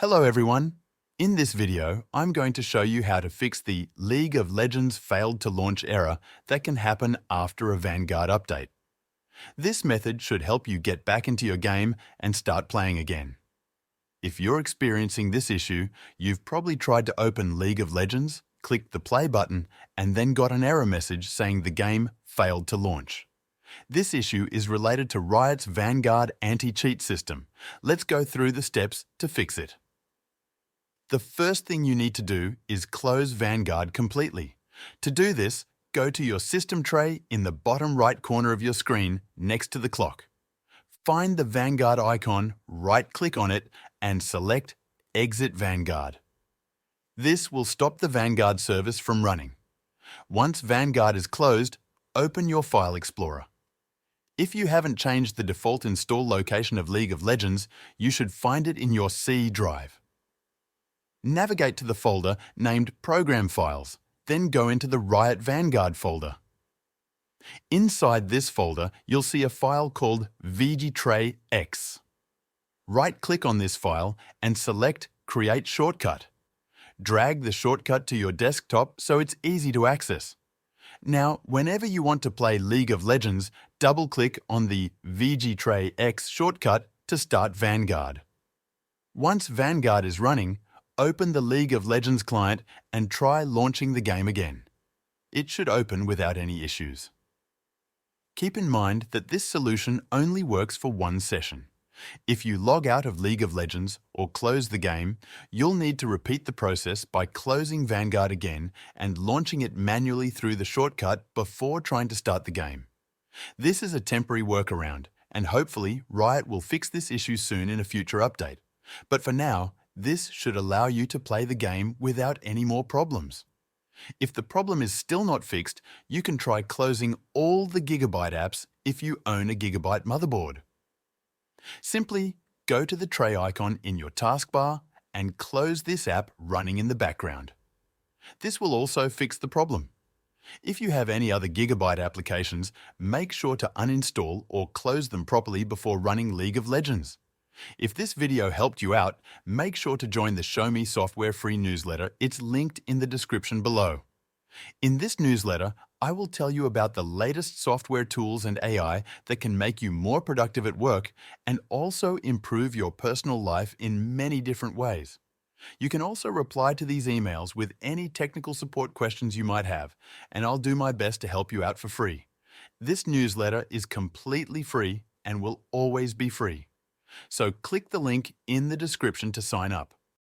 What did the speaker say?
Hello everyone! In this video, I'm going to show you how to fix the League of Legends failed to launch error that can happen after a Vanguard update. This method should help you get back into your game and start playing again. If you're experiencing this issue, you've probably tried to open League of Legends, clicked the play button, and then got an error message saying the game failed to launch. This issue is related to Riot's Vanguard anti-cheat system. Let's go through the steps to fix it. The first thing you need to do is close Vanguard completely. To do this, go to your system tray in the bottom right corner of your screen next to the clock. Find the Vanguard icon, right-click on it, and select Exit Vanguard. This will stop the Vanguard service from running. Once Vanguard is closed, open your File Explorer. If you haven't changed the default install location of League of Legends, you should find it in your C drive. Navigate to the folder named Program Files, then go into the Riot Vanguard folder. Inside this folder, you'll see a file called VGTrayX. Right-click on this file and select Create Shortcut. Drag the shortcut to your desktop so it's easy to access. Now, whenever you want to play League of Legends, double-click on the VGTrayX shortcut to start Vanguard. Once Vanguard is running, open the League of Legends client and try launching the game again. It should open without any issues. Keep in mind that this solution only works for one session. If you log out of League of Legends or close the game, you'll need to repeat the process by closing Vanguard again and launching it manually through the shortcut before trying to start the game. This is a temporary workaround, and hopefully Riot will fix this issue soon in a future update. But for now, this should allow you to play the game without any more problems. If the problem is still not fixed, you can try closing all the Gigabyte apps if you own a Gigabyte motherboard. Simply go to the tray icon in your taskbar and close this app running in the background. This will also fix the problem. If you have any other Gigabyte applications, make sure to uninstall or close them properly before running League of Legends. If this video helped you out, make sure to join the Show Me Software free newsletter. It's linked in the description below. In this newsletter, I will tell you about the latest software tools and AI that can make you more productive at work and also improve your personal life in many different ways. You can also reply to these emails with any technical support questions you might have, and I'll do my best to help you out for free. This newsletter is completely free and will always be free. So click the link in the description to sign up.